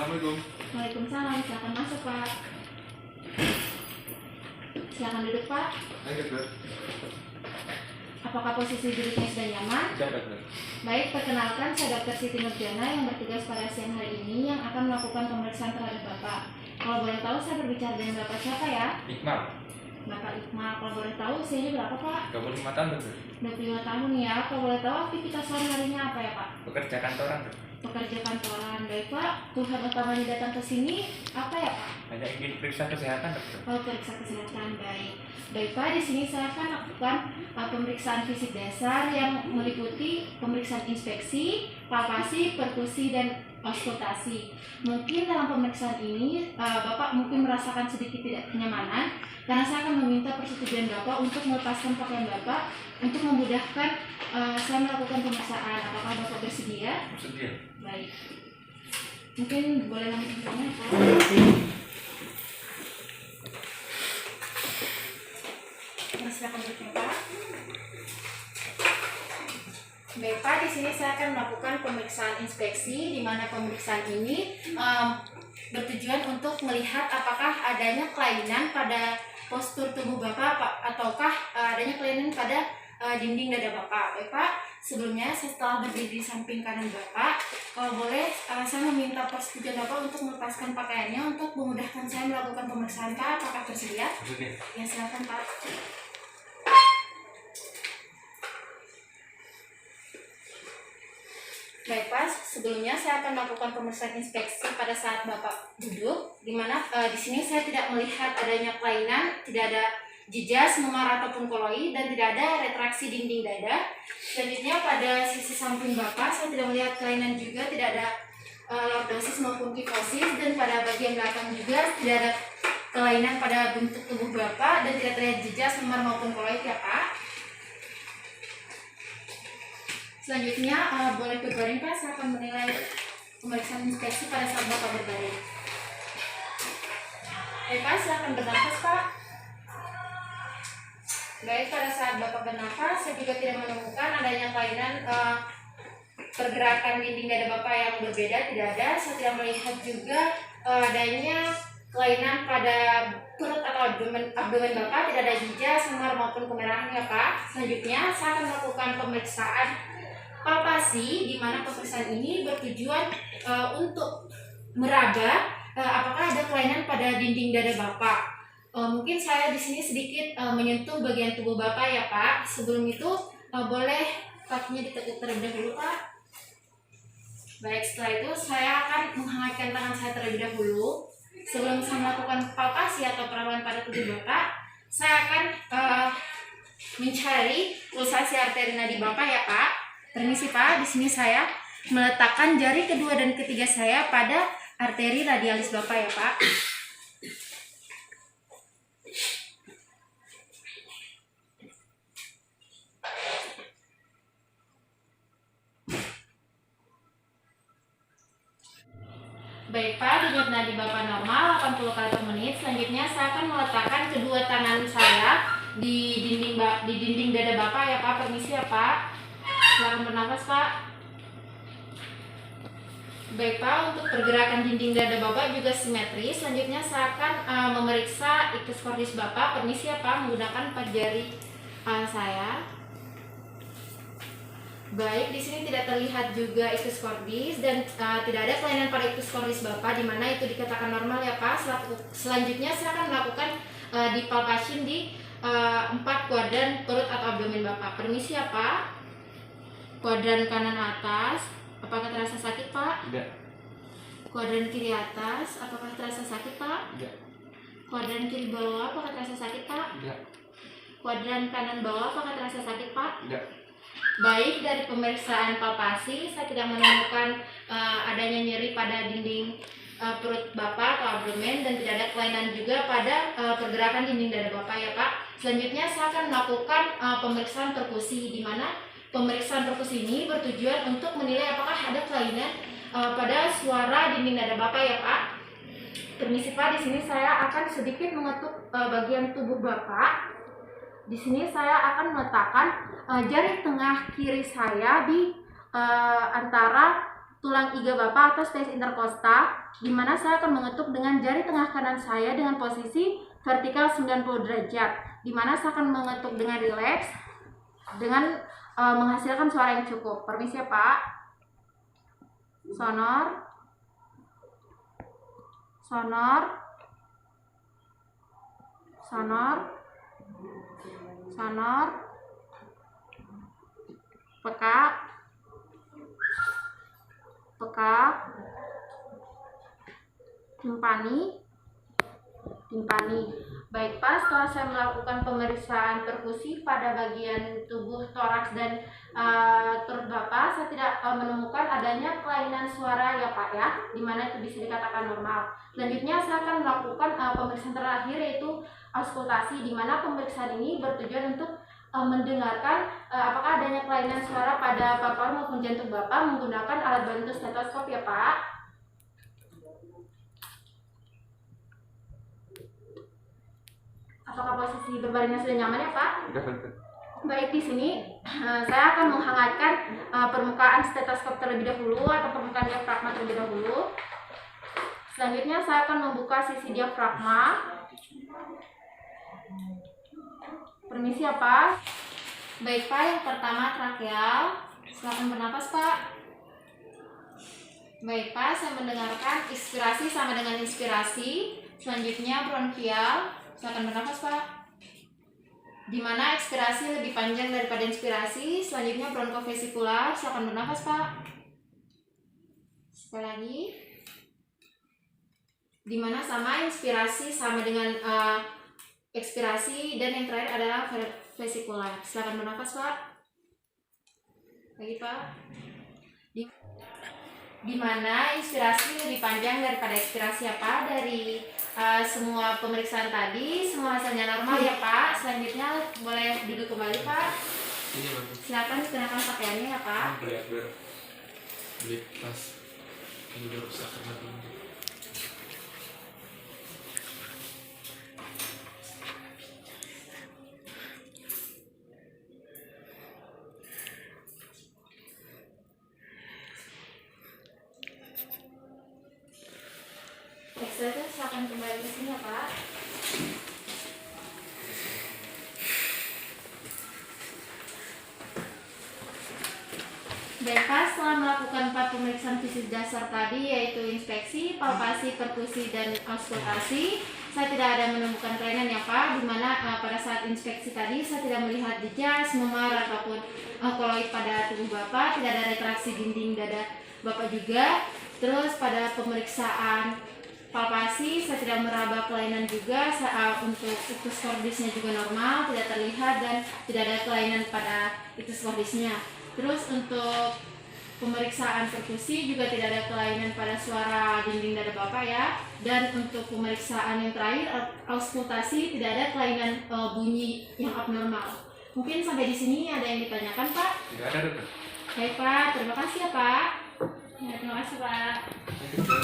Assalamualaikum. Waalaikumsalam, silakan masuk Pak. Silakan duduk Pak. Ayo dokter. Apakah posisi duduknya sudah nyaman? Siap dokter. Baik, perkenalkan saya Dr. Siti Nurjana yang bertugas pada siang hari ini yang akan melakukan pemeriksaan terhadap Bapak. Kalau boleh tahu saya berbicara dengan Bapak siapa ya? Iqmal. Bapak Iqmal. Kalau boleh tahu usianya berapa Pak? 25 tahun dokter. 25 tahun ya. Kalau boleh tahu aktivitas sehari-harinya apa ya Pak? Bekerja kantoran dokter. Pekerja kantoran. Baik Pak, tujuan utamanya datang ke sini apa ya Pak? Hanya ingin periksa kesehatan dokter. Kalau periksa kesehatan. Baik Pak, di sini saya akan lakukan pemeriksaan fisik dasar yang meliputi pemeriksaan inspeksi, palpasi, perkusi, dan auskultasi. Mungkin dalam pemeriksaan ini Bapak mungkin merasakan sedikit tidak kenyamanan karena saya akan meminta persetujuan Bapak untuk melepaskan pakaian Bapak untuk memudahkan saya melakukan pemeriksaan. Apakah Bapak bersedia? Bersedia. Baik. Mungkin boleh langsung bertanya Pak. Silakan duduk Pak. Baik Pak, di sini saya akan melakukan pemeriksaan inspeksi, di mana pemeriksaan ini bertujuan untuk melihat apakah adanya kelainan pada postur tubuh Bapak ataukah adanya kelainan pada dinding dada Bapak. Baik Pak, sebelumnya saya setelah berdiri di samping kanan Bapak, kalau boleh saya meminta persetujuan Bapak untuk melepaskan pakaiannya untuk memudahkan saya melakukan pemeriksaan Pak. Apakah bersedia? Bersedia. Ya, silakan Pak. Baik Pak, sebelumnya saya akan melakukan pemeriksaan inspeksi pada saat Bapak duduk, di mana di sini saya tidak melihat adanya kelainan, tidak ada jejaz, memar ataupun koloid, dan tidak ada retraksi dinding dada. Selanjutnya pada sisi samping Bapak saya tidak melihat kelainan juga, tidak ada lordosis maupun kifosis, dan pada bagian belakang juga tidak ada kelainan pada bentuk tubuh Bapak dan tidak terlihat jejaz, memar maupun koloid ya Pak. Selanjutnya boleh berbaring Pak, saya akan menilai pemeriksaan inspeksi pada saat Bapak berbaring. Baik Pak, silakan bernafas Pak. Baik, pada saat Bapak bernafas, saya juga tidak menemukan adanya kelainan pergerakan dinding dada Bapak yang berbeda, tidak ada. Saya tidak melihat juga adanya kelainan pada perut atau abdomen Bapak, tidak ada jejaz, memar maupun kemerahan ya Pak. Selanjutnya saya akan melakukan pemeriksaan palpasi, di mana pemeriksaan ini bertujuan untuk meraba apakah ada kelainan pada dinding dada Bapak. Mungkin saya di sini sedikit menyentuh bagian tubuh Bapak ya Pak. Sebelum itu boleh kakinya ditekuk terlebih dahulu Pak. Baik, setelah itu saya akan menghangatkan tangan saya terlebih dahulu. Sebelum saya melakukan palpasi atau perawahan pada tubuh Bapak, saya akan mencari pulsasi arteri nadi Bapak ya Pak. Permisi Pak, di sini saya meletakkan jari kedua dan ketiga saya pada arteri radialis Bapak ya Pak. Baik Pak, denyut nadi Bapak normal 80 kali per menit. Selanjutnya saya akan meletakkan kedua tangan saya di dinding dada Bapak ya Pak. Permisi ya Pak. Silakan bernafas Pak. Baik Pak, untuk pergerakan dinding dada Bapak juga simetris. Selanjutnya saya akan memeriksa ictus cordis Bapak. Permisi ya Pak, menggunakan 4 jari saya. Baik, di sini tidak terlihat juga ictus cordis dan tidak ada kelainan pada ictus cordis Bapak, di mana itu dikatakan normal ya Pak. Selanjutnya saya akan melakukan dipalpation di 4 kuadran perut atau abdomen Bapak. Permisi ya Pak. Kuadran kanan atas, apakah terasa sakit Pak? Tidak. Kuadran kiri atas, apakah terasa sakit Pak? Tidak. Kuadran kiri bawah, apakah terasa sakit Pak? Tidak. Kuadran kanan bawah, apakah terasa sakit Pak? Tidak. Baik, dari pemeriksaan palpasi saya tidak menemukan adanya nyeri pada dinding perut Bapak atau abdomen dan tidak ada kelainan juga pada pergerakan dinding dada Bapak ya Pak. Selanjutnya saya akan melakukan pemeriksaan perkusi, di mana pemeriksaan perkusi ini bertujuan untuk menilai apakah ada kelainan pada suara dinding dada Bapak ya Pak. Permisi Pak, di sini saya akan sedikit mengetuk bagian tubuh Bapak. Di sini saya akan meletakkan jari tengah kiri saya di antara tulang iga Bapak atau space intercosta, di mana saya akan mengetuk dengan jari tengah kanan saya dengan posisi vertikal 90 derajat, di mana saya akan mengetuk dengan rileks dengan menghasilkan suara yang cukup. Permisi ya Pak. Sonor, sonor, sonor, sonor, peka, peka, timpani, timpani. Baik Pak, setelah saya melakukan pemeriksaan perkusi pada bagian tubuh toraks dan perut Bapak, saya tidak menemukan adanya kelainan suara ya Pak ya, dimana itu bisa dikatakan normal. Selanjutnya saya akan melakukan pemeriksaan terakhir yaitu auskultasi, dimana pemeriksaan ini bertujuan untuk mendengarkan apakah adanya kelainan suara pada paru-paru maupun jantung Bapak menggunakan alat bantu stetoskop ya Pak. Apakah posisi berbaringnya sudah nyaman ya Pak? Udah betul. Baik, di sini saya akan menghangatkan permukaan stetoskop terlebih dahulu atau permukaan diafragma terlebih dahulu. Selanjutnya saya akan membuka sisi diafragma. Permisi ya Pak. Baik Pak, yang pertama trakeal. Silakan bernapas Pak. Baik Pak, saya mendengarkan ekspirasi sama dengan inspirasi. Selanjutnya bronkial. Silakan bernapas Pak. Dimana ekspirasi lebih panjang daripada inspirasi. Selanjutnya bronkofesikular. Silakan bernapas Pak. Sekali lagi. Dimana sama inspirasi sama dengan ekspirasi, dan yang terakhir adalah vesikular. Silakan bernapas Pak. Lagi Pak. Dimana inspirasi lebih panjang daripada ekspirasi ya Pak. Dari semua pemeriksaan tadi, semua hasilnya normal ya Pak. Selanjutnya boleh duduk kembali Pak. Silakan dikenakan pakaiannya ya Pak. Beli tas ini udah rusak karena ini. Selanjutnya silakan kembali ke sini ya Pak. Baik Pak, setelah melakukan 4 pemeriksaan fisik dasar tadi, yaitu inspeksi, palpasi, perkusi, dan auskultasi, saya tidak ada menemukan kelainan ya Pak, dimana pada saat inspeksi tadi saya tidak melihat jejas, memar, ataupun koloid pada tubuh Bapak, tidak ada retraksi dinding dada Bapak juga. Terus pada pemeriksaan palpasi saya tidak meraba kelainan juga, untuk ictus cordisnya juga normal, tidak terlihat dan tidak ada kelainan pada ictus cordisnya. Terus untuk pemeriksaan perkusi juga tidak ada kelainan pada suara dinding dada Bapak ya. Dan untuk pemeriksaan yang terakhir auskultasi tidak ada kelainan bunyi yang abnormal. Mungkin sampai di sini ada yang ditanyakan Pak? Tidak ada betul. Baik Pak, terima kasih ya Pak. Ya, terima kasih Pak. Betul.